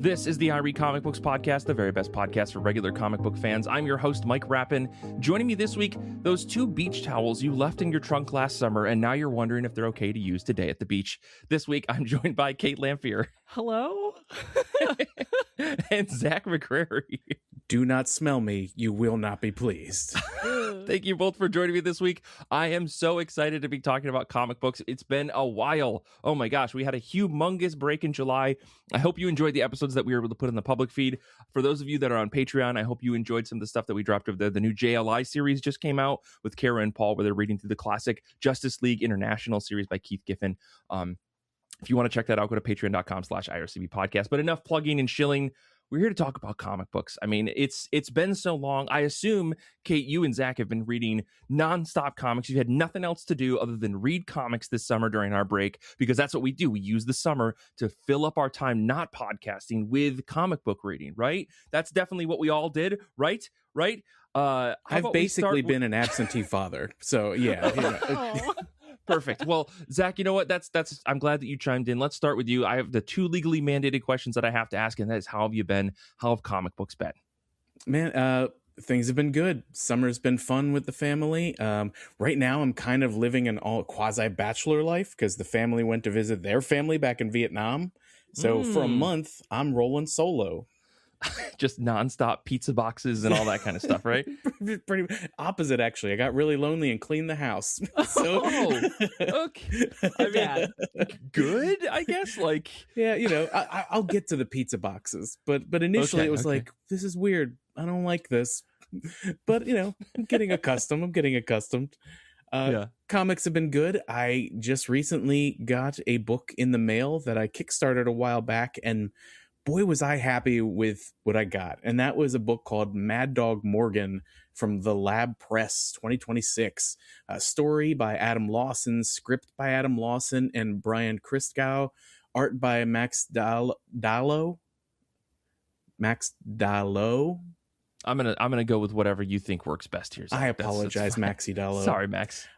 This is the I Read Comic Books podcast, the very best podcast for regular comic book fans. I'm your host, Mike Rapin. Joining me this week, those 2 beach towels you left in your trunk last summer, and now you're wondering if they're okay to use today at the beach. This week, I'm joined by Kait Lamphere. Hello? And Zach McCrary. Do not smell me. You will not be pleased. Thank you both for joining me this week. I am so excited to be talking about comic books. It's been a while. Oh my gosh, we had a humongous break in July. I hope you enjoyed the episodes that we were able to put in the public feed. For those of you that are on Patreon, I hope you enjoyed some of the stuff that we dropped over there. The new JLI series just came out with Kara and Paul, where they're reading through the classic Justice League International series by Keith Giffen. If you want to check that out, go to patreon.com/IRCB podcast. But enough plugging and shilling. We're here to talk about comic books. I mean, it's been so long. I assume, Kait, you and Zach have been reading nonstop comics. You've had nothing else to do other than read comics this summer during our break, because that's what we do. We use the summer to fill up our time not podcasting with comic book reading, right? That's definitely what we all did, right? I've basically been an absentee father. So, yeah. Perfect. Well, Zach, you know what? That's. I'm glad that you chimed in. Let's start with you. I have the 2 legally mandated questions that I have to ask, and that is, how have you been? How have comic books been? Man, things have been good. Summer's been fun with the family. Right now, I'm kind of living an all quasi-bachelor life because the family went to visit their family back in Vietnam. So for a month, I'm rolling solo. Just nonstop pizza boxes and all that kind of stuff, right? Pretty opposite, actually. I got really lonely and cleaned the house. So, okay. I mean, good, I guess. Like, yeah, I'll get to the pizza boxes, but initially it was like, this is weird. I don't like this, but I'm getting accustomed. Comics have been good. I just recently got a book in the mail that I kickstarted a while back, and boy, was I happy with what I got. And that was a book called Mad Dog Morgan from the Lab Press 2026. A story by Adam Lawson, script by Adam Lawson and Brian Christgau, art by Max Dallow. I'm gonna go with whatever you think works best here, Zach. I apologize, Maxi Dallow. Sorry, Max.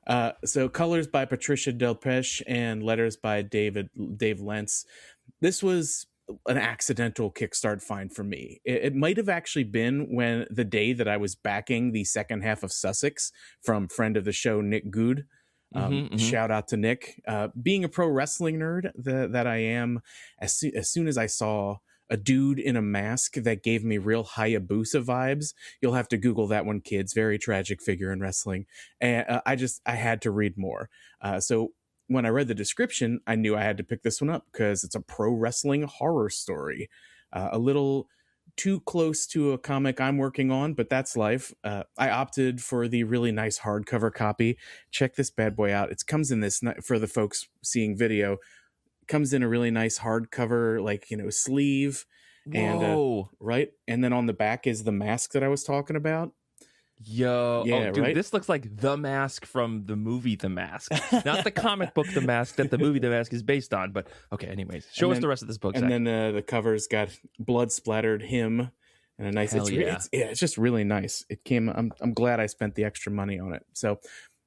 So colors by Patricia Delpeche and letters by Dave Lentz. This was an accidental Kickstart find for me. It might have actually been when the day that I was backing the second half of Sussex from friend of the show, Nick Good. Shout out to Nick. Being a pro wrestling nerd that I am, as soon as I saw a dude in a mask that gave me real Hayabusa vibes. You'll have to Google that one, kids. Very tragic figure in wrestling. And I had to read more. So when I read the description, I knew I had to pick this one up because it's a pro wrestling horror story. A little too close to a comic I'm working on, but that's life. I opted for the really nice hardcover copy. Check this bad boy out. It comes in this, for the folks seeing video, comes in a really nice hardcover, sleeve. Whoa. And right. And then on the back is the mask that I was talking about. Yo, yeah, dude, right? This looks like The Mask from the movie The Mask, not the comic book The Mask that the movie The Mask is based on. But okay, anyways, show us the rest of this book. And then the cover's got blood splattered him and a nice. It's just really nice. It came. I'm glad I spent the extra money on it. So.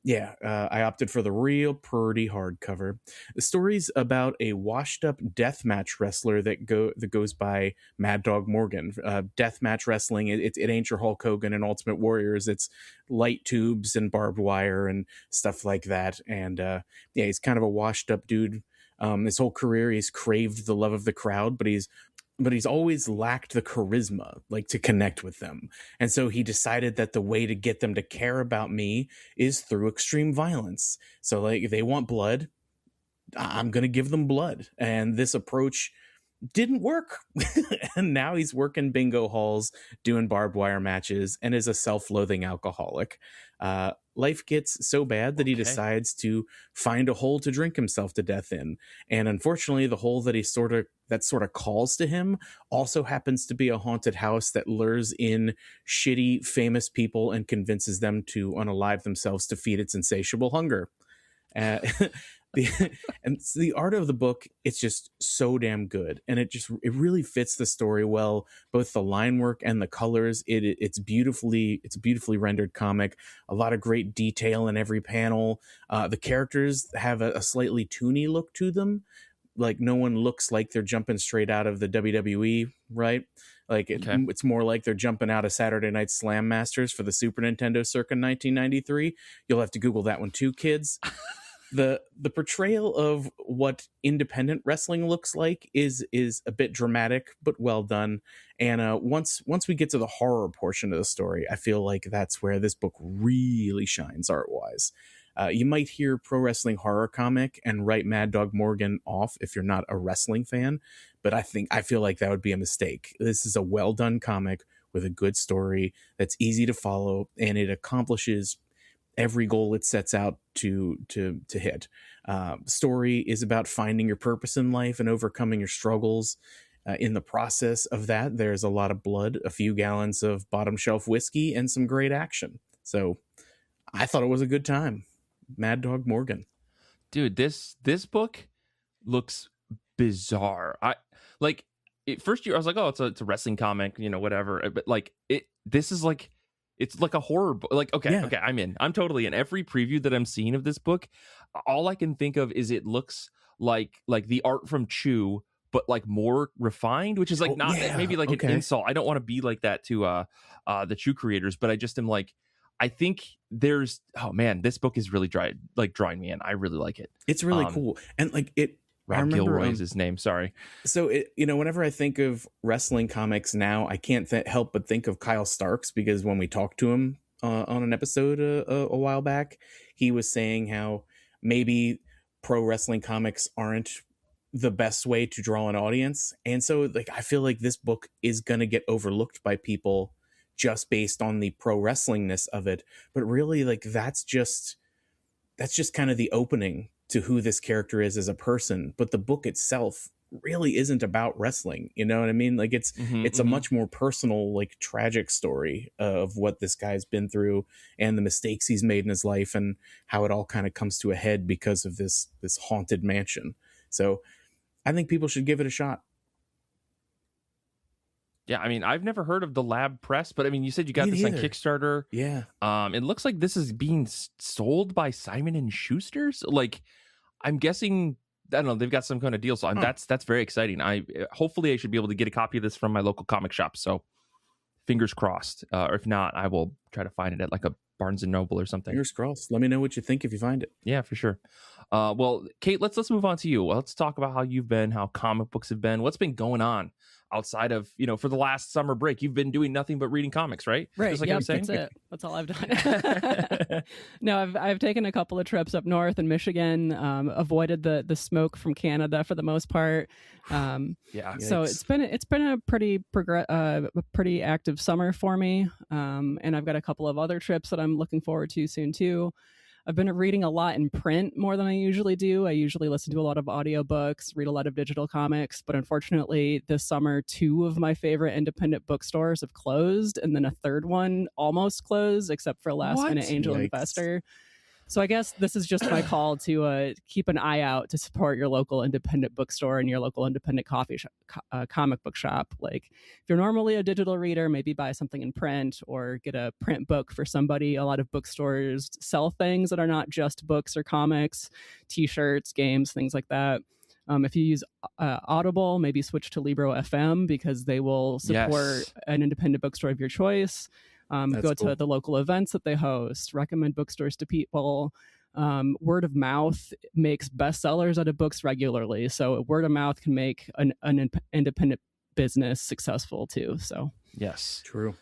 Yeah, I opted for the real pretty hardcover. The story's about a washed-up deathmatch wrestler that goes by Mad Dog Morgan. Deathmatch wrestling, it ain't your Hulk Hogan and Ultimate Warriors. It's light tubes and barbed wire and stuff like that. And he's kind of a washed-up dude. His whole career, he's craved the love of the crowd, but he's always lacked the charisma, to connect with them. And so he decided that the way to get them to care about me is through extreme violence. So if they want blood, I'm going to give them blood. And this approach didn't work. And now he's working bingo halls, doing barbed wire matches, and is a self-loathing alcoholic. Life gets so bad that he decides to find a hole to drink himself to death in. And unfortunately, the hole that sort of calls to him also happens to be a haunted house that lures in shitty, famous people and convinces them to unalive themselves to feed its insatiable hunger. The art of the book, it's just so damn good, and it really fits the story well, both the line work and the colors. It's a beautifully rendered comic, a lot of great detail in every panel. The characters have a slightly toony look to them, like no one looks like they're jumping straight out of the WWE, right? Like it's more like they're jumping out of Saturday Night Slam Masters for the Super Nintendo circa 1993. You'll have to Google that one too, kids. The portrayal of what independent wrestling looks like is a bit dramatic but well done. And once we get to the horror portion of the story, I feel like that's where this book really shines art wise. You might hear pro wrestling horror comic and write Mad Dog Morgan off if you're not a wrestling fan, but I feel like that would be a mistake. This is a well done comic with a good story that's easy to follow, and it accomplishes every goal it sets out to hit. Story is about finding your purpose in life and overcoming your struggles. In the process of that, there's a lot of blood, a few gallons of bottom shelf whiskey, and some great action. So I thought it was a good time. Mad Dog Morgan. Dude, this book looks bizarre. First year I was like, oh, it's a wrestling comic, whatever. But like this is like, it's like a horror book. Like, okay, I'm in. I'm totally in. Every preview that I'm seeing of this book, all I can think of is it looks like the art from Chew, but like more refined, which is like maybe like an insult. I don't want to be like that to the Chew creators, but I just am like, I think this book is really drawing me in. I really like it. It's really cool. And like it, Rob Gilroy is his name. Sorry. So whenever I think of wrestling comics now, I can't help but think of Kyle Starks, because when we talked to him on an episode a while back, he was saying how maybe pro wrestling comics aren't the best way to draw an audience. And so like, I feel like this book is going to get overlooked by people just based on the pro wrestlingness of it. But really, like, that's just kind of the opening to who this character is as a person. But the book itself really isn't about wrestling. You know what I mean? Like it's a much more personal, like tragic story of what this guy's been through and the mistakes he's made in his life and how it all kind of comes to a head because of this haunted mansion. So I think people should give it a shot. Yeah, I mean, I've never heard of the Lab Press, but I mean, you said you got this on Kickstarter. Yeah. It looks like this is being sold by Simon & Schuster. So, like, I'm guessing, I don't know, they've got some kind of deal. So that's very exciting. Hopefully I should be able to get a copy of this from my local comic shop. So fingers crossed. Or if not, I will try to find it at like a Barnes and Noble or something. Fingers crossed. Let me know what you think if you find it. Yeah, for sure. Well, Kait, let's move on to you. Let's talk about how you've been, how comic books have been. What's been going on outside of, for the last summer break? You've been doing nothing but reading comics, right? Right. Just like yep, that's it. That's all I've done. No, I've taken a couple of trips up north in Michigan, avoided the smoke from Canada for the most part. Yeah. So it's been a pretty active summer for me. And I've got a couple of other trips that I'm looking forward to soon too. I've been reading a lot in print more than I usually do. I usually listen to a lot of audiobooks, read a lot of digital comics, but unfortunately this summer, 2 of my favorite independent bookstores have closed, and then a third one almost closed, except for Last Minute Angel Investor. So I guess this is just my call to keep an eye out to support your local independent bookstore and your local independent comic book shop. Like if you're normally a digital reader, maybe buy something in print or get a print book for somebody. A lot of bookstores sell things that are not just books or comics, t-shirts, games, things like that. If you use Audible, maybe switch to Libro FM because they will support an independent bookstore of your choice. Go to the local events that they host, recommend bookstores to people. Word of mouth makes bestsellers out of books regularly. So word of mouth can make an independent business successful too. So yes, true.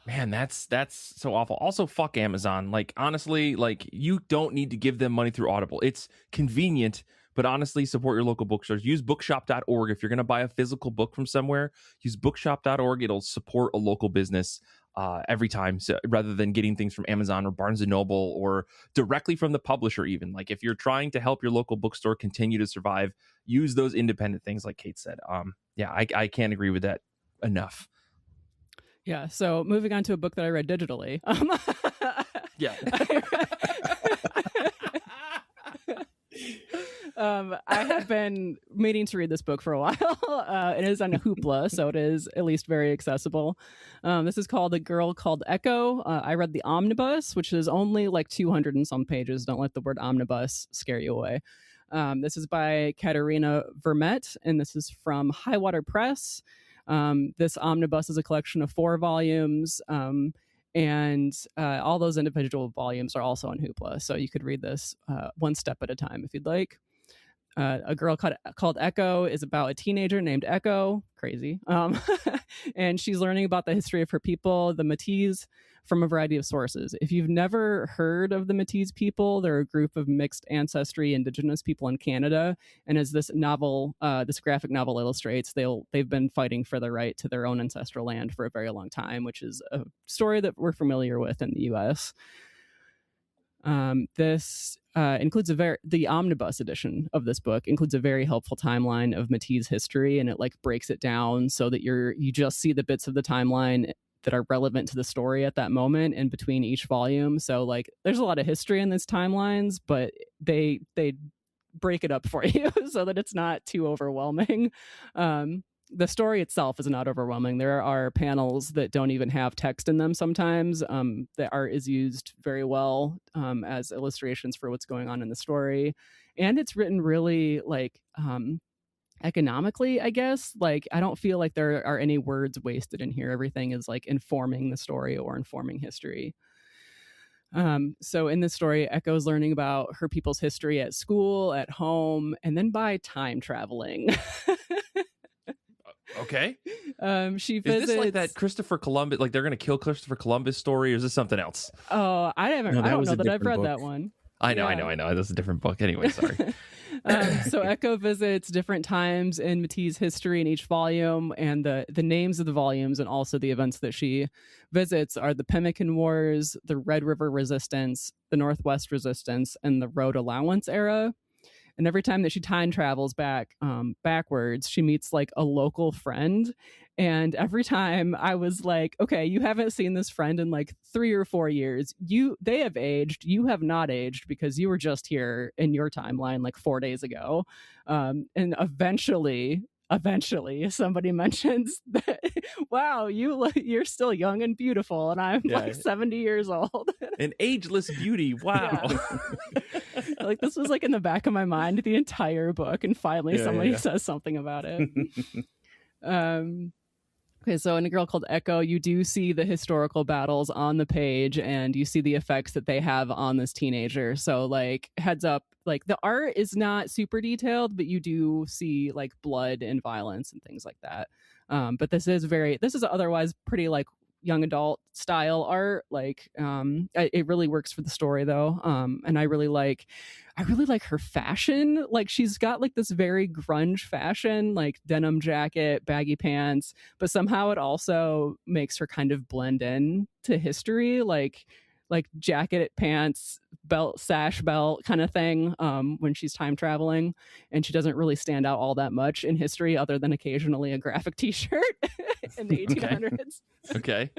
Man, that's so awful. Also, fuck Amazon. Like, honestly, like you don't need to give them money through Audible. It's convenient, but honestly, support your local bookstores. Use bookshop.org. If you're going to buy a physical book from somewhere, use bookshop.org. It'll support a local business every time, so rather than getting things from Amazon or Barnes and Noble or directly from the publisher. Even like if you're trying to help your local bookstore continue to survive, use those independent things like Kait said. I can't agree with that enough. Yeah, so moving on to a book that I read digitally. I have been meaning to read this book for a while. It is on Hoopla, so it is at least very accessible. This is called A Girl Called Echo. I read the Omnibus, which is only like 200 and some pages. Don't let the word omnibus scare you away. This is by Katerina Vermette, and this is from Highwater Press. This omnibus is a collection of 4 volumes, and all those individual volumes are also on Hoopla, so you could read this one step at a time if you'd like. A girl called Echo is about a teenager named Echo. Crazy. And she's learning about the history of her people, the Métis, from a variety of sources. If you've never heard of the Métis people, they're a group of mixed ancestry indigenous people in Canada. And as this novel, this graphic novel illustrates, they've been fighting for the right to their own ancestral land for a very long time, which is a story that we're familiar with in the U.S. This includes the omnibus edition of this book includes a very helpful timeline of Métis history, and it like breaks it down so that you just see the bits of the timeline that are relevant to the story at that moment in between each volume. So like there's a lot of history in these timelines, but they break it up for you so that it's not too overwhelming. The story itself is not overwhelming. There are panels that don't even have text in them sometimes. The art is used very well as illustrations for what's going on in the story. And it's written really like economically, I guess. Like, I don't feel like there are any words wasted in here. Everything is like informing the story or informing history. So in this story, Echo's learning about her people's history at school, at home, and then by time traveling. Okay. She visits. Is this like that Christopher Columbus, like they're going to kill Christopher Columbus story, or is this something else? Oh, I don't know that I've read book. that one. I know. That's a different book. Anyway, sorry. So Echo visits different times in Métis history in each volume, and the names of the volumes and also the events that she visits are the Pemmican Wars, the Red River Resistance, the Northwest Resistance, and the Road Allowance era. And every time that she time travels backwards, she meets like a local friend. And every time I was like, okay, you haven't seen this friend in like 3 or 4 years. They have aged. You have not aged because you were just here in your timeline like 4 days ago. And eventually somebody mentions that, wow, you're still young and beautiful, and I'm like 70 years old. An ageless beauty. Wow. Yeah. Like this was like in the back of my mind the entire book, and finally somebody says something about it. Okay, so in A Girl Called Echo, you do see the historical battles on the page, and you see the effects that they have on this teenager. So like heads up, like the art is not super detailed, but you do see like blood and violence and things like that. But this is otherwise pretty like young adult style art. Like it really works for the story though. And I really like her fashion. Like she's got like this very grunge fashion, like denim jacket, baggy pants, but somehow it also makes her kind of blend in to history, like jacket, pants, belt, sash belt kind of thing when she's time traveling. And she doesn't really stand out all that much in history other than occasionally a graphic t-shirt in the 1800s. Okay.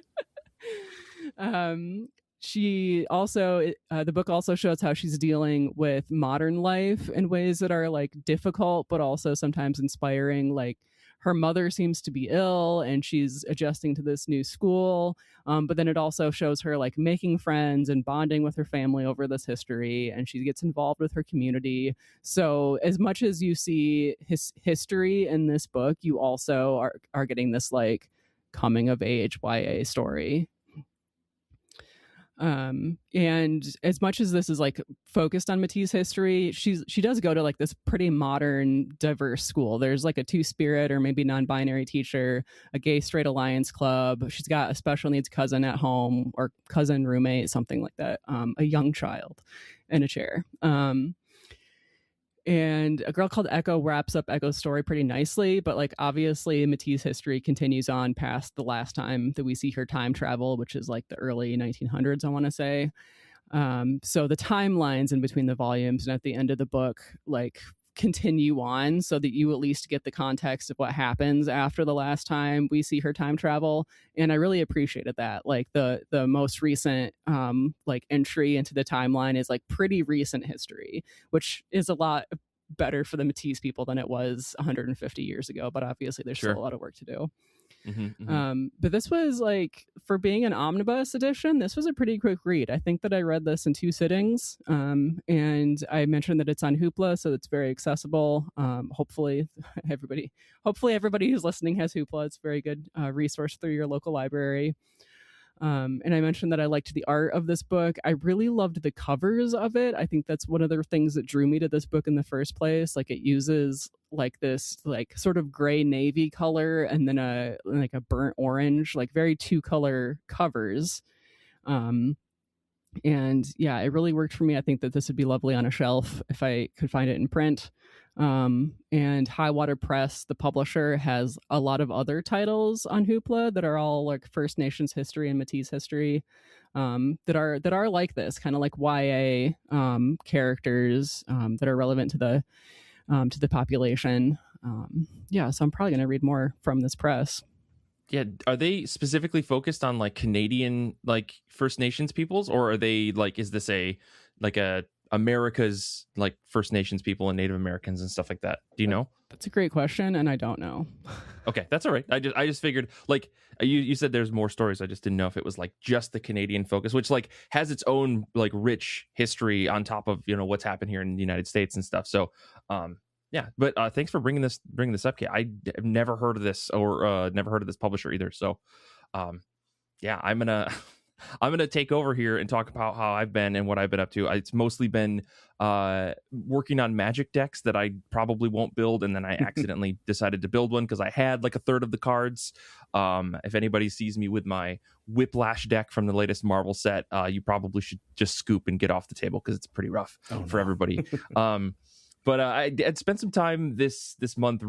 She also the book also shows how she's dealing with modern life in ways that are like difficult but also sometimes inspiring. Like her mother seems to be ill and she's adjusting to this new school, but then it also shows her like making friends and bonding with her family over this history, and she gets involved with her community. So as much as you see history in this book, you also are getting this like coming of age YA story. And as much as this is like focused on Métis history, she does go to like this pretty modern, diverse school. There's like a two-spirit or maybe non-binary teacher, a gay straight alliance club. She's got a special needs cousin at home, or cousin, roommate, something like that. A young child in a chair. And A Girl Called Echo wraps up Echo's story pretty nicely, but like obviously Métis history continues on past the last time that we see her time travel, which is like the early 1900s, I want to say. So the timelines in between the volumes and at the end of the book like continue on so that you at least get the context of what happens after the last time we see her time travel. And I really appreciated that. Like the most recent like entry into the timeline is like pretty recent history, which is a lot better for the Métis people than it was 150 years ago. But obviously there's still a lot of work to do. But this was like, for being an omnibus edition, this was a pretty quick read. I think that I read this in 2 sittings. And I mentioned that it's on Hoopla, so it's very accessible. Hopefully everybody who's listening has Hoopla. It's a very good resource through your local library. And I mentioned that I liked the art of this book. I really loved the covers of it. I think that's one of the things that drew me to this book in the first place. Like, it uses like this like sort of gray navy color and then a burnt orange, like very 2-color covers. And yeah, it really worked for me. I think that this would be lovely on a shelf if I could find it in print. And High Water Press, the publisher, has a lot of other titles on Hoopla that are all like First Nations history and Métis history, that are like this, kind of like YA characters that are relevant to the population. Yeah, so I'm probably going to read more from this press. Yeah, are they specifically focused on like Canadian like First Nations peoples, or are they like, is this a America's like First Nations people and Native Americans and stuff like that? Do you know? That's a great question, and I don't know. Okay, that's all right. I just figured, like, you said there's more stories. I just didn't know if it was like just the Canadian focus, which like has its own like rich history on top of, you know, what's happened here in the United States and stuff. So yeah, but thanks for bringing this up, Kait. I've never heard of this, or never heard of this publisher either. So yeah, I'm gonna take over here and talk about how I've been and what I've been up to. It's mostly been working on Magic decks that I probably won't build, and then I accidentally decided to build one because I had like a third of the cards. If anybody sees me with my Whiplash deck from the latest Marvel set, you probably should just scoop and get off the table because it's pretty rough for everybody. But I'd spent some time this month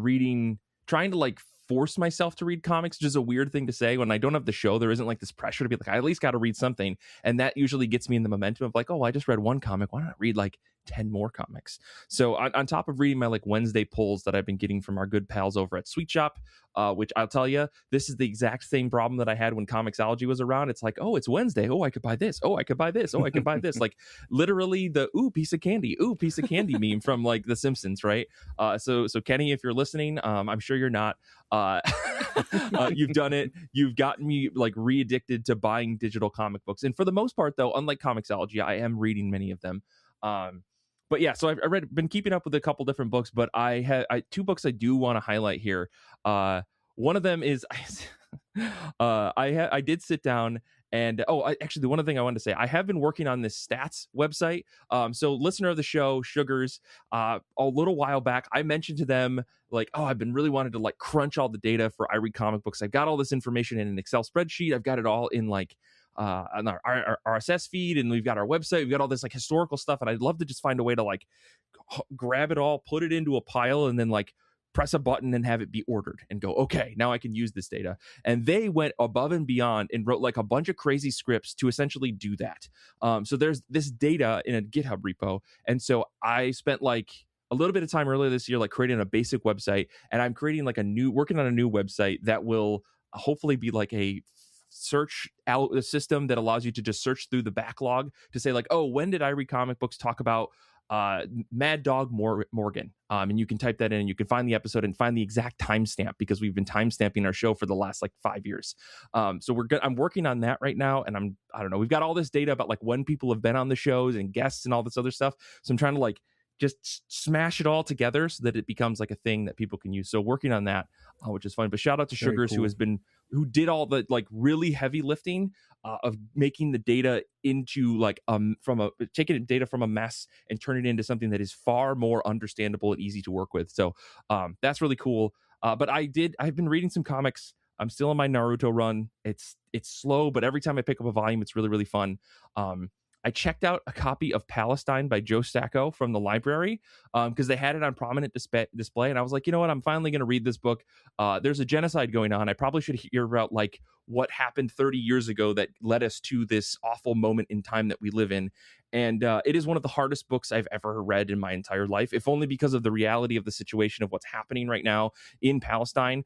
trying to like force myself to read comics, which is a weird thing to say. When I don't have the show, there isn't like this pressure to be like, I at least got to read something. And that usually gets me in the momentum of like, oh, I just read one comic. Why not read like 10 more comics? So on top of reading my like Wednesday pulls that I've been getting from our good pals over at Sweet Shop, which I'll tell you, this is the exact same problem that I had when Comixology was around. It's like, oh, it's Wednesday. Oh, I could buy this. Oh, I could buy this. Oh, I could buy this. Like literally the piece of candy meme from like The Simpsons, right? So Kenny, if you're listening, I'm sure you're not. You've done it. You've gotten me like re-addicted to buying digital comic books. And for the most part, though, unlike Comixology, I am reading many of them. But yeah, so I've been keeping up with a couple different books, but I have 2 books I do want to highlight here. One of them is I did sit down and actually the one thing I wanted to say, I have been working on this stats website. So listener of the show, Sugars, a little while back, I mentioned to them like, oh, I've been really wanting to like crunch all the data for I Read Comic Books. I've got all this information in an Excel spreadsheet. I've got it all in like on our RSS feed, and we've got our website. We've got all this like historical stuff, and I'd love to just find a way to like grab it all, put it into a pile, and then like press a button and have it be ordered and go, okay, now I can use this data. And they went above and beyond and wrote like a bunch of crazy scripts to essentially do that. So there's this data in a GitHub repo. And so I spent like a little bit of time earlier this year, like creating a basic website, and I'm creating like working on a new website that will hopefully be like a search out a system that allows you to just search through the backlog to say like, oh, when did I Read Comic Books talk about Mad Dog Morgan? And you can type that in and you can find the episode and find the exact timestamp, because we've been timestamping our show for the last like 5 years. So we're good. I'm working on that right now, and I don't know, we've got all this data about like when people have been on the shows and guests and all this other stuff. So I'm trying to like just smash it all together so that it becomes like a thing that people can use. So working on that, which is fun. But shout out to Very Sugars, cool. who did all the like really heavy lifting of making the data into like taking data from a mess and turning it into something that is far more understandable and easy to work with. So that's really cool. But I've been reading some comics. I'm still on my Naruto run. It's slow, but every time I pick up a volume, it's really, really fun. I checked out a copy of Palestine by Joe Sacco from the library because they had it on prominent display. And I was like, you know what? I'm finally going to read this book. There's a genocide going on. I probably should hear about like what happened 30 years ago that led us to this awful moment in time that we live in. And it is one of the hardest books I've ever read in my entire life, if only because of the reality of the situation of what's happening right now in Palestine,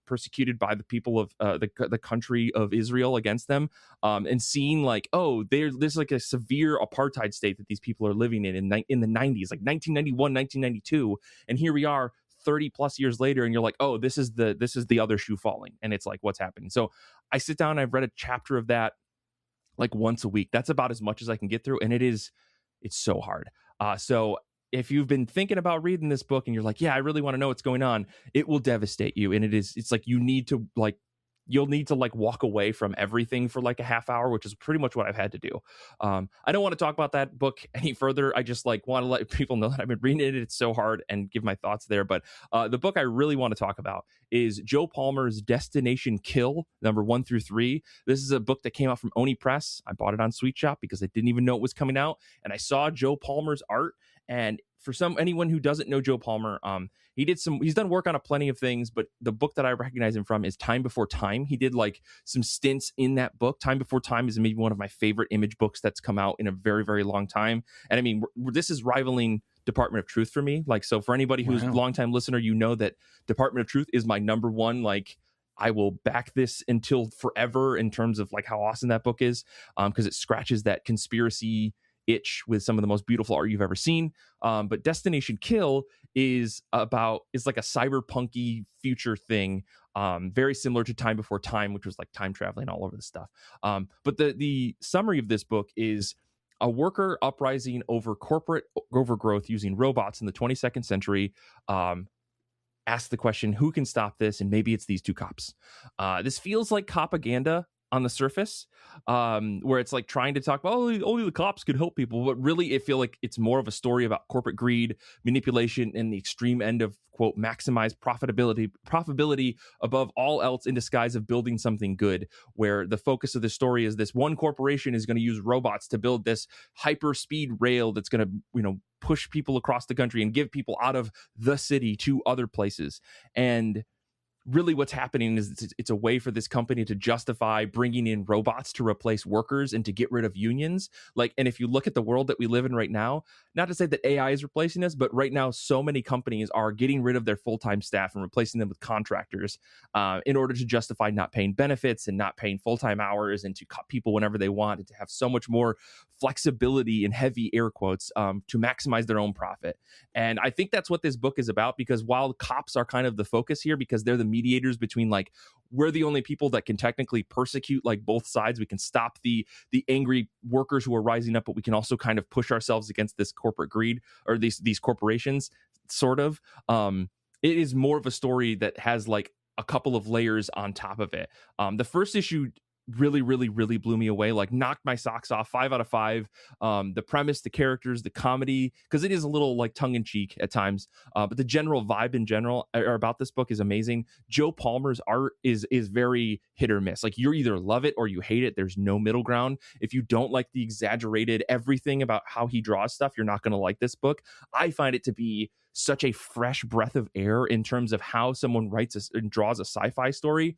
persecuted by the people of the country of Israel against them, and seeing like, oh, there's like a severe apartheid state that these people are living in the 90s, like 1991, 1992. And here we are 30 plus years later and you're like, oh, this is the other shoe falling, and it's like, what's happening? So I sit down, I've read a chapter of that like once a week. That's about as much as I can get through, and it's so hard. So if you've been thinking about reading this book and you're like, yeah, I really want to know what's going on, it will devastate you. And it's like you'll need to walk away from everything for like a half hour, which is pretty much what I've had to do. I don't want to talk about that book any further. I just like want to let people know that I've been reading it. It's so hard, and give my thoughts there. But the book I really want to talk about is Joe Palmer's Destination Kill, number 1 through 3. This is a book that came out from Oni Press. I bought it on Sweet Shop because I didn't even know it was coming out. And I saw Joe Palmer's art. And for anyone who doesn't know Joe Palmer, he's done work on plenty of things, but the book that I recognize him from is Time Before Time. He did like some stints in that book. Time Before Time is maybe one of my favorite Image books that's come out in a very, very long time. And I mean, this is rivaling Department of Truth for me. Like, so for anybody who's a longtime listener, you know that Department of Truth is my number one. Like, I will back this until forever in terms of like how awesome that book is, because it scratches that conspiracy itch with some of the most beautiful art you've ever seen. But Destination Kill is like a cyberpunky future thing, very similar to Time Before Time, which was like time traveling all over the stuff. But the summary of this book is a worker uprising over corporate overgrowth using robots in the 22nd century. Ask the question, who can stop this? And maybe it's these two cops. This feels like propaganda on the surface, where it's like trying to talk about, only the cops could help people, but really it feel like it's more of a story about corporate greed, manipulation, and the extreme end of, quote, maximize profitability above all else in disguise of building something good, where the focus of the story is this one corporation is going to use robots to build this hyper speed rail that's going to, push people across the country and give people out of the city to other places. And really what's happening is it's a way for this company to justify bringing in robots to replace workers and to get rid of unions. Like, and if you look at the world that we live in right now, not to say that AI is replacing us, but right now so many companies are getting rid of their full-time staff and replacing them with contractors in order to justify not paying benefits and not paying full-time hours, and to cut people whenever they want, and to have so much more flexibility, in heavy air quotes, to maximize their own profit. And I think that's what this book is about, because while cops are kind of the focus here, because they're the mediators between, like, we're the only people that can technically persecute like both sides. We can stop the angry workers who are rising up, but we can also kind of push ourselves against this corporate greed, or these corporations, sort of. It is more of a story that has like a couple of layers on top of it. The first issue really, really, really blew me away, like knocked my socks off. 5 out of 5. The premise, the characters, the comedy, because it is a little like tongue-in-cheek at times, but the general vibe in general or about this book is amazing. Joe Palmer's art is very hit or miss. Like, you either love it or you hate it. There's no middle ground. If you don't like the exaggerated everything about how he draws stuff, you're not going to like this book. I find it to be such a fresh breath of air in terms of how someone writes and draws a sci-fi story.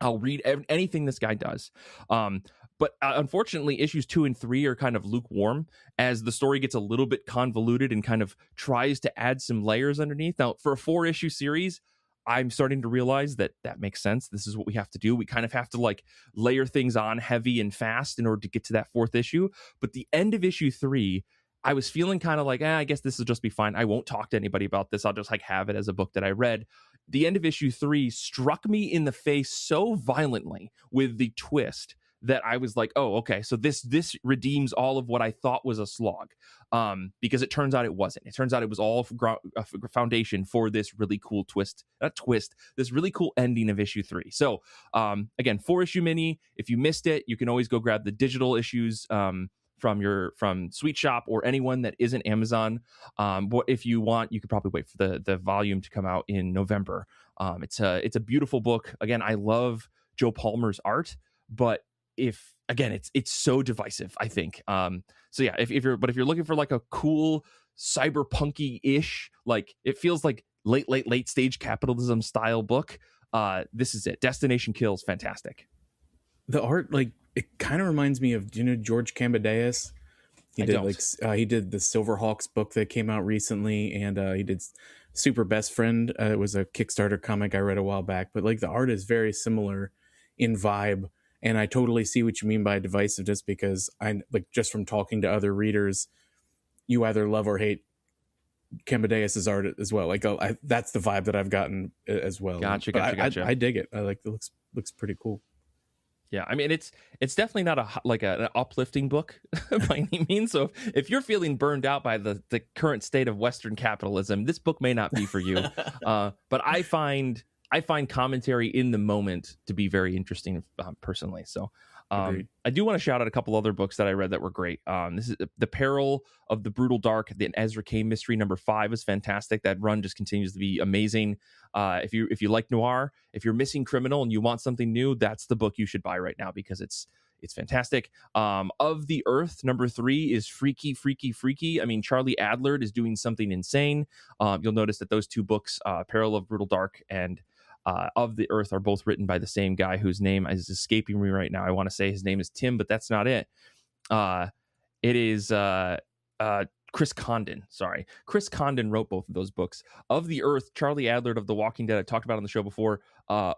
I'll read anything this guy does. But unfortunately, issues 2 and 3 are kind of lukewarm, as the story gets a little bit convoluted and kind of tries to add some layers underneath. Now, for a 4-issue series, I'm starting to realize that makes sense. This is what we have to do. We kind of have to like layer things on heavy and fast in order to get to that 4th issue. But the end of issue 3, I was feeling kind of like, I guess this will just be fine. I won't talk to anybody about this. I'll just like have it as a book that I read. The end of issue 3 struck me in the face so violently with the twist that I was like, oh, okay, so this redeems all of what I thought was a slog, because it turns out it wasn't. It turns out it was all a foundation for this really cool this really cool ending of issue 3. So again, 4-issue mini. If you missed it, you can always go grab the digital issues from Sweet Shop or anyone that isn't Amazon. But if you want, you could probably wait for the volume to come out in November. It's a beautiful book. Again, I love Joe Palmer's art, but it's so divisive, I think. So yeah, if you're looking for like a cool cyberpunky-ish, like it feels like late stage capitalism style book, this is it. Destination Kill is fantastic. The art, like, it kind of reminds me of, George Cambadeas? He did the Silverhawks book that came out recently, and he did Super Best Friend. It was a Kickstarter comic I read a while back, but like the art is very similar in vibe, and I totally see what you mean by divisiveness, because I like, just from talking to other readers, you either love or hate Kembadeus' art as well. Like that's the vibe that I've gotten as well. Gotcha. I dig it. I like it. Looks pretty cool. Yeah, I mean it's definitely not an uplifting book by any means. So if you're feeling burned out by the current state of Western capitalism, this book may not be for you. But I find commentary in the moment to be very interesting personally. So I do want to shout out a couple other books that I read that were great. This is The Peril of the Brutal Dark. The Ezra Kane mystery #5 is fantastic. That run just continues to be amazing. If you like noir, if you're missing criminal and you want something new, that's the book you should buy right now because it's fantastic. Of the Earth #3 is freaky. I mean, Charlie Adler is doing something insane. You'll notice that those two books, Peril of Brutal Dark and Of the Earth, are both written by the same guy whose name is escaping me right now. I want to say his name is Tim, but that's not it. It is Chris Condon. Sorry. Chris Condon wrote both of those books. Of the Earth, Charlie Adler of The Walking Dead, I talked about on the show before,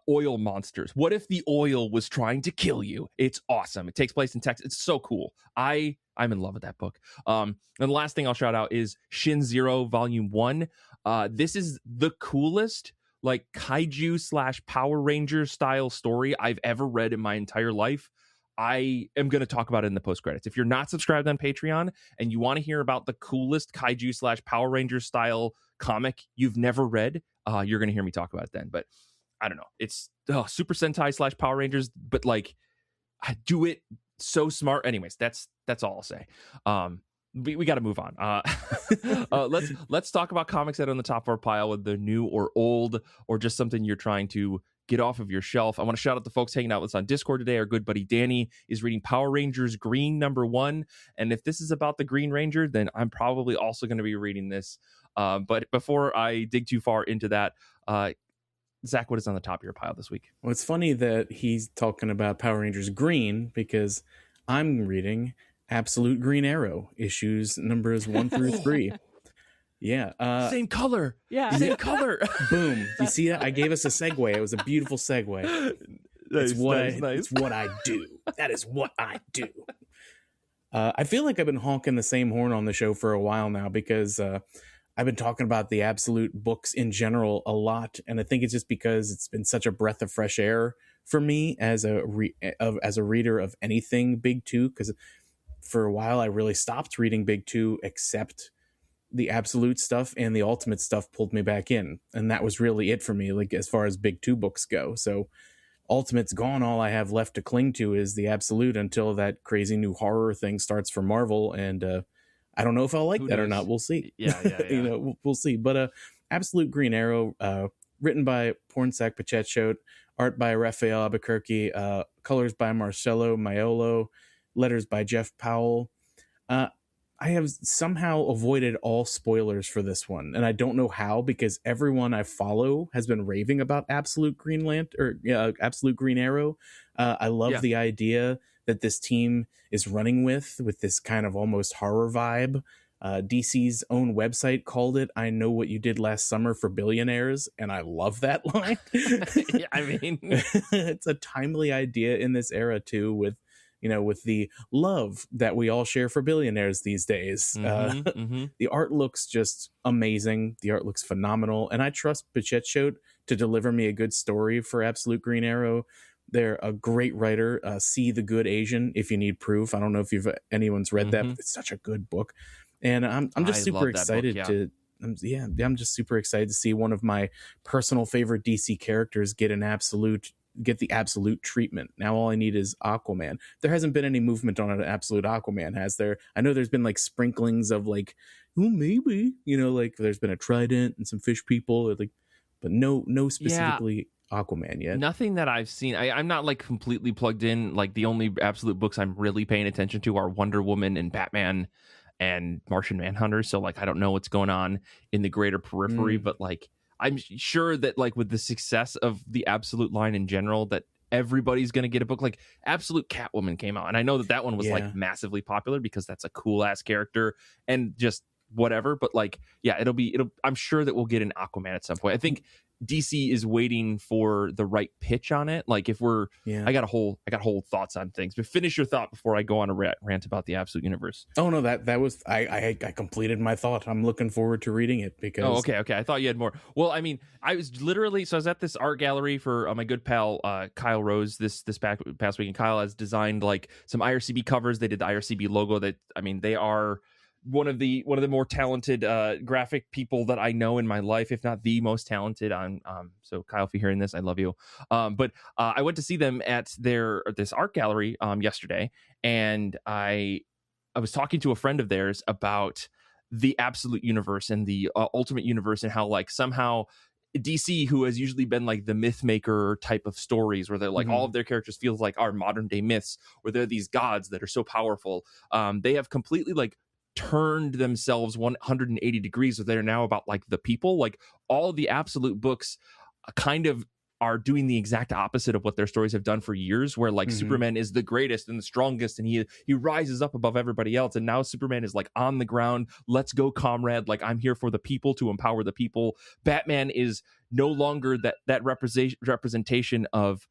oil monsters. What if the oil was trying to kill you? It's awesome. It takes place in Texas. It's so cool. I'm in love with that book. And the last thing I'll shout out is Shin Zero Volume 1. This is the coolest like kaiju / Power Ranger style story I've ever read in my entire life. I am going to talk about it in the post credits. If you're not subscribed on Patreon and you want to hear about the coolest kaiju / Power Ranger style comic you've never read, you're going to hear me talk about it then. But I don't know. It's Super Sentai / Power Rangers, but like I do it so smart. Anyways, that's all I'll say. We got to move on. Let's talk about comics that are on the top of our pile, whether they're new or old or just something you're trying to get off of your shelf. I want to shout out the folks hanging out with us on Discord today. Our good buddy Danny is reading Power Rangers Green #1. And if this is about the Green Ranger, then I'm probably also going to be reading this. But before I dig too far into that, Zach, what is on the top of your pile this week? Well, it's funny that he's talking about Power Rangers Green because I'm reading Absolute Green Arrow issues numbers 1 through 3. Yeah. Same color. Yeah. Same color. Boom. You see that? I gave us a segue. It was a beautiful segue. Nice. It's what I do. That is what I do. I feel like I've been honking the same horn on the show for a while now because I've been talking about the Absolute books in general a lot. And I think it's just because it's been such a breath of fresh air for me as a reader of anything Big Two, because for a while I really stopped reading Big Two except the Absolute stuff, and the Ultimate stuff pulled me back in. And that was really it for me, like as far as Big Two books go. So Ultimate's gone. All I have left to cling to is the Absolute until that crazy new horror thing starts for Marvel. And I don't know if I'll like that or not. We'll see. Yeah. You know, we'll see. But Absolute Green Arrow, written by Pornsak Pachetchot, art by Raphael Albuquerque, colors by Marcelo Maiolo, letters by Jeff Powell. I have somehow avoided all spoilers for this one, and I don't know how, because everyone I follow has been raving about Absolute Green Absolute Green Arrow. I love the idea that this team is running with this kind of almost horror vibe. DC's own website called it "I know what you did last summer for billionaires," and I love that line. Yeah, I mean, it's a timely idea in this era too, with the love that we all share for billionaires these days. The art looks just amazing. The art looks phenomenal. And I trust Pachetchot to deliver me a good story for Absolute Green Arrow. They're a great writer. See The Good Asian if you need proof. I don't know if anyone's read that, but it's such a good book. And I'm just super excited I'm just super excited to see one of my personal favorite DC characters get the Absolute treatment. Now all I need is Aquaman. There hasn't been any movement on an Absolute Aquaman, has there? I know there's been like sprinklings of like, oh, maybe, like there's been a Trident and some fish people, but no specifically Aquaman yet. Nothing that I've seen. I'm not like completely plugged in. Like the only Absolute books I'm really paying attention to are Wonder Woman and Batman and Martian Manhunter. So like I don't know what's going on in the greater periphery, but like I'm sure that like with the success of the Absolute line in general, that everybody's going to get a book. Like Absolute Catwoman came out, and I know that one was like massively popular because that's a cool ass character and just whatever. But like, yeah, it'll I'm sure that we'll get an Aquaman at some point. I think DC is waiting for the right pitch on it. Like if we're, I got whole thoughts on things, but finish your thought before I go on a rant about the Absolute Universe. Oh no, that was, I completed my thought. I'm looking forward to reading it because. Oh, okay. I thought you had more. Well, I mean, I was at this art gallery for my good pal, Kyle Rose this past week. And Kyle has designed like some IRCB covers. They did the IRCB logo they are one of the more talented graphic people that I know in my life, if not the most talented. So Kyle, if you're hearing this, I love you. But I went to see them at this art gallery yesterday, and I was talking to a friend of theirs about the Absolute Universe and the Ultimate Universe, and how like somehow DC, who has usually been like the myth maker type of stories where they're like all of their characters feels like our modern day myths, where they're these gods that are so powerful, they have completely like turned themselves 180 degrees, so they're now about like the people. Like all the Absolute books kind of are doing the exact opposite of what their stories have done for years, where like Superman is the greatest and the strongest, and he rises up above everybody else, and now Superman is like on the ground, let's go comrade, like I'm here for the people, to empower the people. Batman is no longer that representation of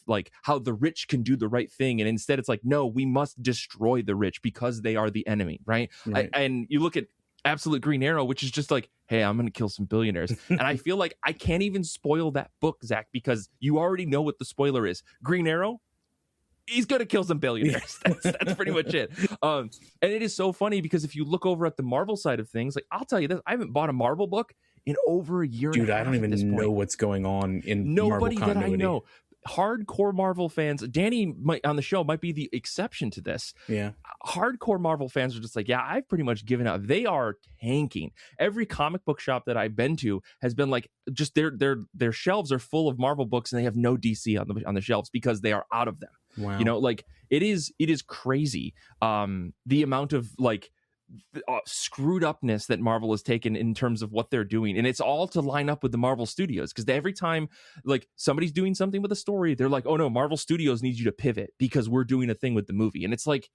like how the rich can do the right thing, and instead it's like, no, we must destroy the rich because they are the enemy, right? And you look at Absolute Green Arrow, which is just like, hey, I'm gonna kill some billionaires. And I feel like I can't even spoil that book, Zach, because you already know what the spoiler is. Green Arrow, he's gonna kill some billionaires. That's pretty much it. And it is so funny because if you look over at the Marvel side of things, like I'll tell you this, I haven't bought a Marvel book in over a year. Dude, I don't even know what's going on in nobody Marvel continuity. That I know. Hardcore Marvel fans, Danny on the show might be the exception to this. Yeah. Hardcore Marvel fans are just like, yeah, I've pretty much given up. They are tanking. Every comic book shop that I've been to has been like, just their shelves are full of Marvel books and they have no DC on the shelves because they are out of them. Wow. You know, like it is crazy. The amount of like screwed upness that Marvel has taken in terms of what they're doing, and it's all to line up with the Marvel Studios, because every time like somebody's doing something with a story, they're like, oh no, Marvel Studios needs you to pivot because we're doing a thing with the movie. And it's like,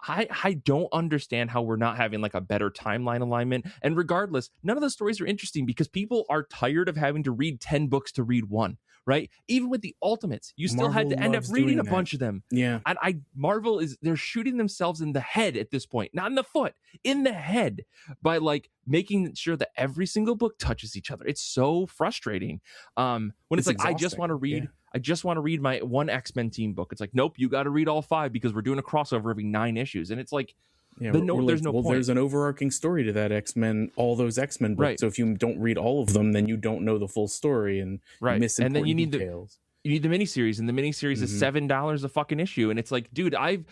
I don't understand how we're not having like a better timeline alignment. And regardless, none of the stories are interesting because people are tired of having to read 10 books to read one, right? Even with the Ultimates, you still had to end up reading a bunch of them. Yeah. And Marvel they're shooting themselves in the head at this point, not in the foot, in the head, by like making sure that every single book touches each other. It's so frustrating. When it's like, exhausting. I just want to read my one X-Men team book. It's like, nope, you got to read all 5 because we're doing a crossover every 9 issues. And it's like, there's no point. There's an overarching story to that X-Men, all those X-Men books. Right. So if you don't read all of them, then you don't know the full story and miss important and then you need details. You need the miniseries, and the miniseries is $7 a fucking issue. And it's like, dude, I've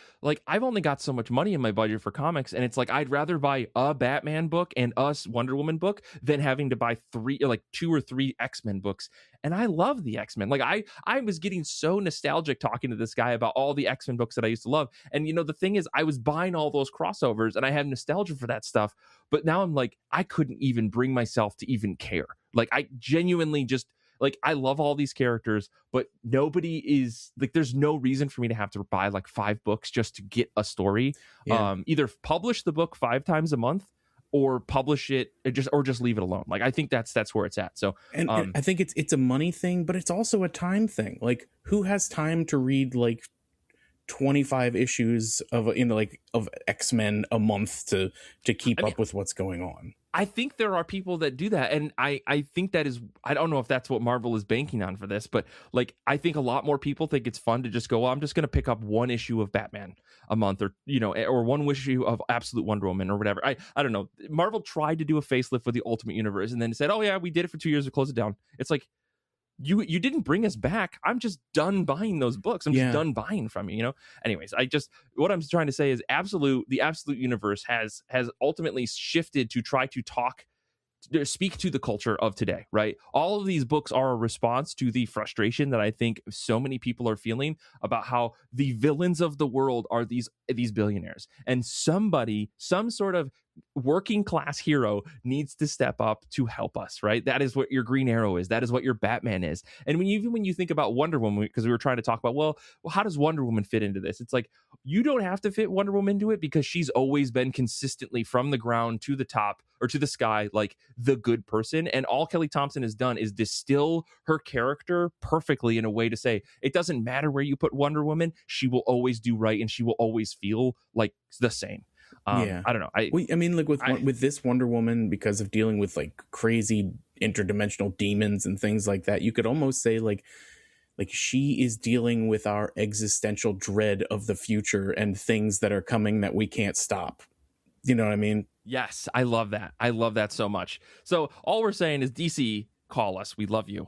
only got so much money in my budget for comics, and it's like I'd rather buy a Batman book and a Wonder Woman book than having to buy 2 or 3 X-Men books. And I love the X-Men. Like I was getting so nostalgic talking to this guy about all the X-Men books that I used to love. And you know, the thing is, I was buying all those crossovers and I have nostalgia for that stuff. But now I'm like, I couldn't even bring myself to even care. Like I genuinely just, like, I love all these characters, but nobody is like, there's no reason for me to have to buy like 5 books just to get a story. Yeah. Either publish the book 5 times a month or publish it or just leave it alone. Like, I think that's where it's at. So, and I think it's a money thing, but it's also a time thing. Like, who has time to read like 25 issues of X-Men a month to keep up with what's going on? I think there are people that do that, and I think that is, I don't know if that's what Marvel is banking on for this, but like, I think a lot more people think it's fun to just go, well, I'm just going to pick up one issue of Batman a month, or or one issue of Absolute Wonder Woman or whatever. I don't know. Marvel tried to do a facelift with the Ultimate Universe and then said, oh yeah, we did it for 2 years to close it down. It's like, you didn't bring us back. I'm just done buying those books. I'm just done buying from you, Anyways, what I'm trying to say is the Absolute Universe has ultimately shifted to try to speak to the culture of today, right? All of these books are a response to the frustration that I think so many people are feeling about how the villains of the world are these billionaires, and some sort of working class hero needs to step up to help us, right? That is what your Green Arrow is. That is what your Batman is. And even when you think about Wonder Woman, because we were trying to talk about, well, how does Wonder Woman fit into this? It's like, you don't have to fit Wonder Woman into it, because she's always been consistently from the ground to the top or to the sky, like the good person. And all Kelly Thompson has done is distill her character perfectly in a way to say, it doesn't matter where you put Wonder Woman, she will always do right, and she will always feel like the same. I don't know. I mean, like with this Wonder Woman, because of dealing with like crazy interdimensional demons and things like that, you could almost say like she is dealing with our existential dread of the future and things that are coming that we can't stop. You know what I mean? Yes, I love that. I love that so much. So all we're saying is, DC, call us. We love you.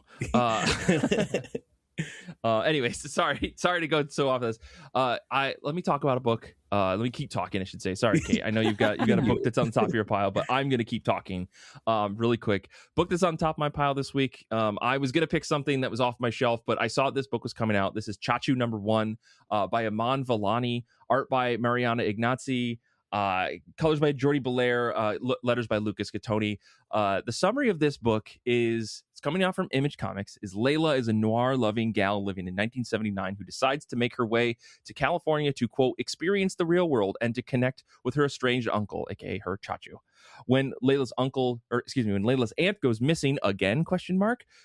Anyways, sorry to go so off this. Let me talk about a book. Let me keep talking, I should say. Sorry, Kate. I know you got a book that's on the top of your pile, but I'm gonna keep talking really quick. Book that's on top of my pile this week. I was gonna pick something that was off my shelf, but I saw this book was coming out. This is Chachu #1 by Aman Vellani, art by Mariana Ignazi, colors by Jordi Belair, letters by Lucas Gattoni. The summary of this book is, it's coming out from Image Comics, is Layla is a noir-loving gal living in 1979 who decides to make her way to California to, quote, experience the real world and to connect with her estranged uncle, aka her Chachu. When Layla's aunt goes missing again,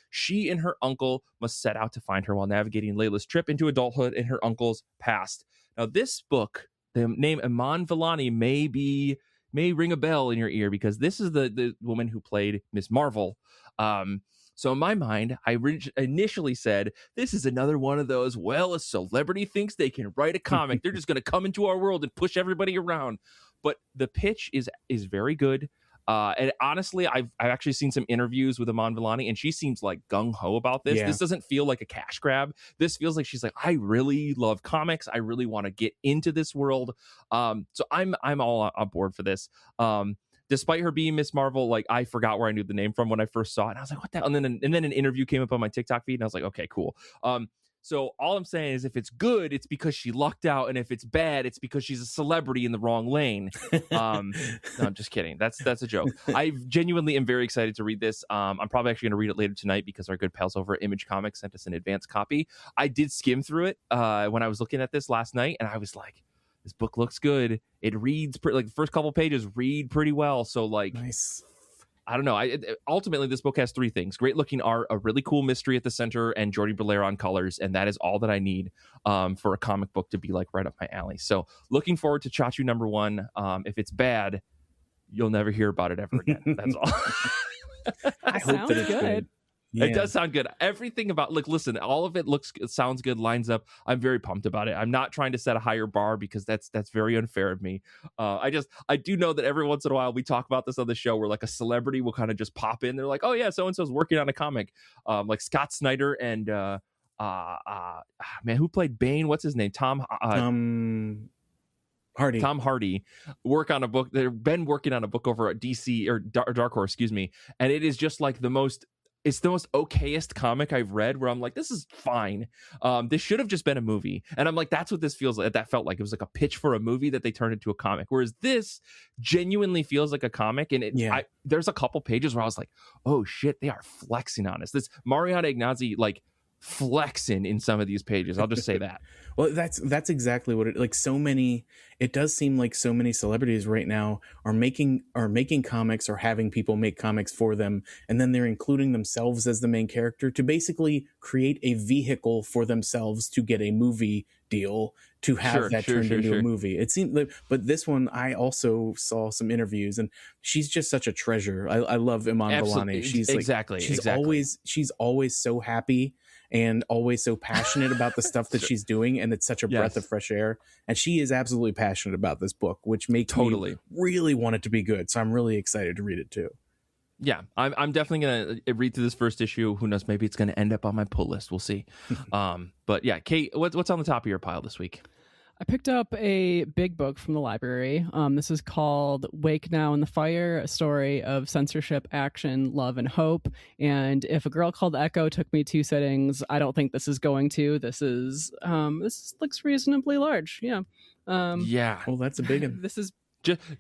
she and her uncle must set out to find her while navigating Layla's trip into adulthood and her uncle's past. Now, this book, the name Aman Vellani may ring a bell in your ear, because this is the woman who played Miss Marvel. So in my mind, I initially said, this is another one of those, well, a celebrity thinks they can write a comic, they're just going to come into our world and push everybody around. But the pitch is very good. And honestly, I've actually seen some interviews with Aman Vellani, and she seems like gung-ho about this. Yeah. This doesn't feel like a cash grab. This feels like she's like, I really love comics. I really want to get into this world. So I'm all on board for this. Despite her being Miss Marvel, like, I forgot where I knew the name from when I first saw it. And I was like, what the hell? And then an interview came up on my TikTok feed, and I was like, okay, cool. So all I'm saying is, if it's good, it's because she lucked out, and if it's bad, it's because she's a celebrity in the wrong lane. No, I'm just kidding. That's a joke. I genuinely am very excited to read this. I'm probably actually going to read it later tonight, because our good pals over at Image Comics sent us an advanced copy. I did skim through it when I was looking at this last night, and I was like, this book looks good. It reads like the first couple pages read pretty well. So like, nice. I don't know. Ultimately, this book has three things: great looking art, a really cool mystery at the center, and Jordi Belair on colors. And that is all that I need for a comic book to be like right up my alley. So looking forward to Chachu #1. If it's bad, you'll never hear about it ever again. That's all. I hope that it's good. Yeah. It does sound good. Everything about, like, listen, all of it sounds good, lines up. I'm very pumped about it. I'm not trying to set a higher bar, because that's very unfair of me. I do know that every once in a while we talk about this on the show, where like a celebrity will kind of just pop in. They're like, oh yeah, so-and-so's working on a comic. Like Scott Snyder and man, who played Bane? What's his name? Tom Hardy work on a book. They've been working on a book over at DC or Dark Horse, excuse me. And it is just like the most okayest comic I've read, where I'm like, this is fine. This should have just been a movie. And I'm like, that's what this feels like. That felt like it was like a pitch for a movie that they turned into a comic. Whereas this genuinely feels like a comic. And there's a couple pages where I was like, oh shit, they are flexing on us. This Mariana Ignazi, like, flexing in some of these pages. I'll just say that. Well, that's exactly what it does seem like so many celebrities right now are making comics, or having people make comics for them, and then they're including themselves as the main character to basically create a vehicle for themselves to get a movie deal, to have turned into a movie. It seemed like, but this one, I also saw some interviews, and she's just such a treasure. I love Aman Vellani. She's always so happy and always so passionate about the stuff that she's doing, and it's such a breath of fresh air. And she is absolutely passionate about this book, which makes me really want it to be good. So I'm really excited to read it too. Yeah, I'm definitely going to read through this first issue. Who knows? Maybe it's going to end up on my pull list. We'll see. But yeah, Kate, what's on the top of your pile this week? I picked up a big book from the library. This is called Wake Now in the Fire, a story of censorship, action, love, and hope. And if A Girl Called Echo took me 2 sittings, I don't think this is going to. This looks reasonably large. Yeah. Well, that's a big one. This is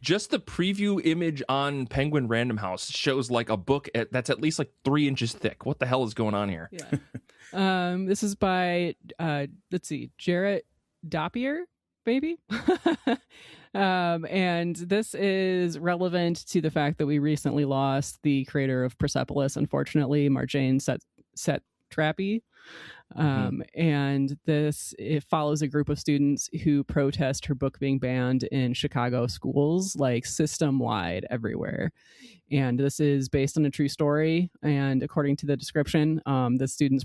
Just the preview image on Penguin Random House shows like a book that's at least like 3 inches thick. What the hell is going on here? Yeah. This is by let's see, Jarrett Dopier, maybe. And this is relevant to the fact that we recently lost the creator of Persepolis, unfortunately, Marjane Satrapi. And it follows a group of students who protest her book being banned in Chicago schools, like system-wide everywhere. And this is based on a true story. And according to the description, the students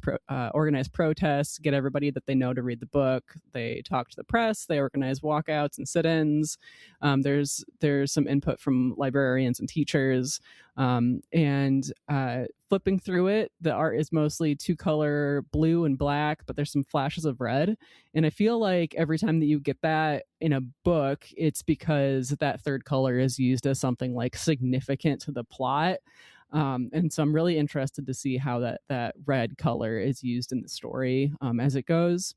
organize protests, get everybody that they know to read the book. They talk to the press. They organize walkouts and sit-ins. There's some input from librarians and teachers. And flipping through it, the art is mostly 2-color blue and black, but there's some flashes of red. And I feel like every time that you get that in a book, it's because that third color is used as something like significant to the plot. And so I'm really interested to see how that red color is used in the story as it goes.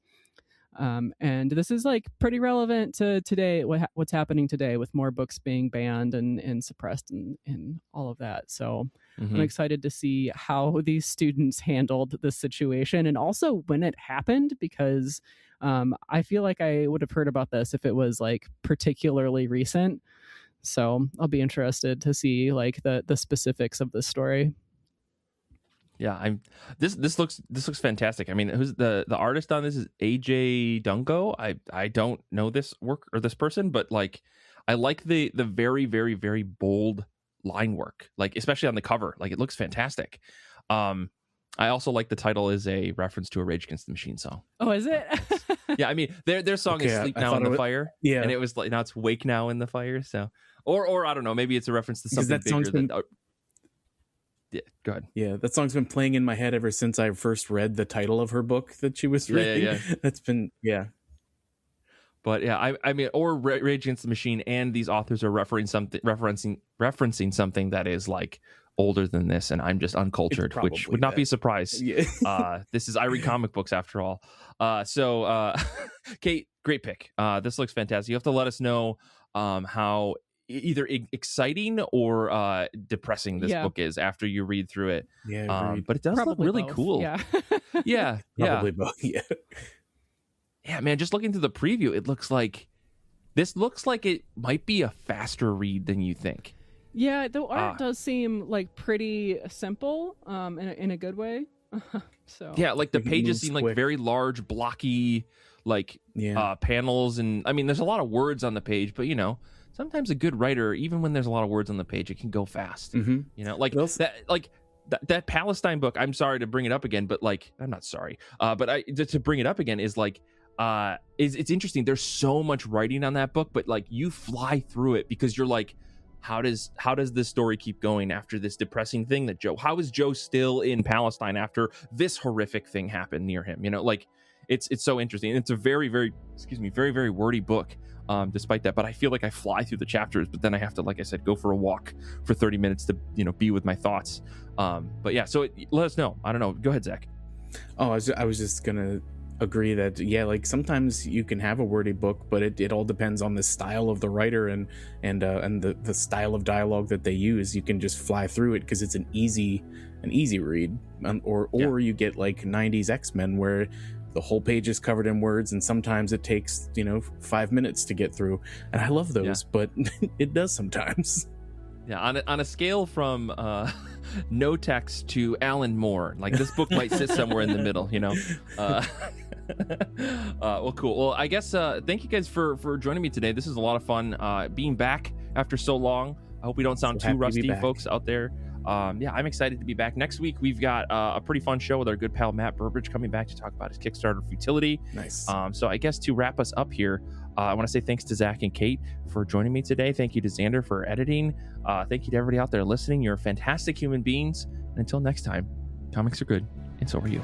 And this is like pretty relevant to today, what's happening today with more books being banned and suppressed and all of that. So I'm excited to see how these students handled this situation and also when it happened, because I feel like I would have heard about this if it was like particularly recent. So I'll be interested to see like the specifics of this story. Yeah, this looks fantastic. I mean, who's the artist on this is AJ Dungo. I don't know this work or this person, but like I like the very, very, very bold line work, like especially on the cover. Like it looks fantastic. I also like the title is a reference to a Rage Against the Machine song. Oh, is it? Yeah, I mean their song is Sleep Now in the Fire. Yeah, and it was like now it's Wake Now in the Fire. So or I don't know, maybe it's a reference to something bigger than. Yeah, go ahead. Yeah, that song's been playing in my head ever since I first read the title of her book that she was reading. Yeah. That's been But yeah, I mean, or Rage Against the Machine, and these authors are referencing something that is like older than this, and I'm just uncultured, which would not be a surprise. Yeah. This is I read comic books after all. So Kait, great pick. This looks fantastic. You have to let us know how either exciting or depressing this book is after you read through it. Yeah, but it does look really both. cool. Yeah. Probably both. Yeah, man, just looking through the preview, it looks like it might be a faster read than you think. Yeah, the art does seem like pretty simple in a good way. So yeah, like the pages seem like quick. very large, blocky, like panels, and I mean, there's a lot of words on the page, but you know, sometimes a good writer, even when there's a lot of words on the page, it can go fast. You know, like that Palestine book. I'm sorry to bring it up again, but like I'm not sorry, but to bring it up again is like it's interesting. There's so much writing on that book, but like you fly through it because you're like, how does this story keep going after this depressing thing that how is Joe still in Palestine after this horrific thing happened near him? You know, like it's so interesting. It's a very, very, very, very wordy book. Despite that, but I feel like I fly through the chapters, but then I have to, like I said, go for a walk for 30 minutes to, you know, be with my thoughts. But yeah, so let us know. I don't know. Go ahead, Zach. Oh, I was just gonna agree that like sometimes you can have a wordy book, but it all depends on the style of the writer and the style of dialogue that they use. You can just fly through it because it's an easy read, or you get like 90s X-Men where the whole page is covered in words, and sometimes it takes 5 minutes to get through, and I love those, but it does sometimes. Yeah, on a scale from no text to Alan Moore, like this book might sit somewhere in the middle, you know. Well, cool. Well, I guess thank you guys for joining me today. This is a lot of fun being back after so long. I hope we don't sound too rusty, folks out there. Yeah, I'm excited to be back. Next week, we've got a pretty fun show with our good pal Matt Burbridge coming back to talk about his Kickstarter futility. Nice. So I guess to wrap us up here, I want to say thanks to Zach and Kait for joining me today. Thank you to Zander for editing. Thank you to everybody out there listening. You're fantastic human beings. And until next time, comics are good, and so are you.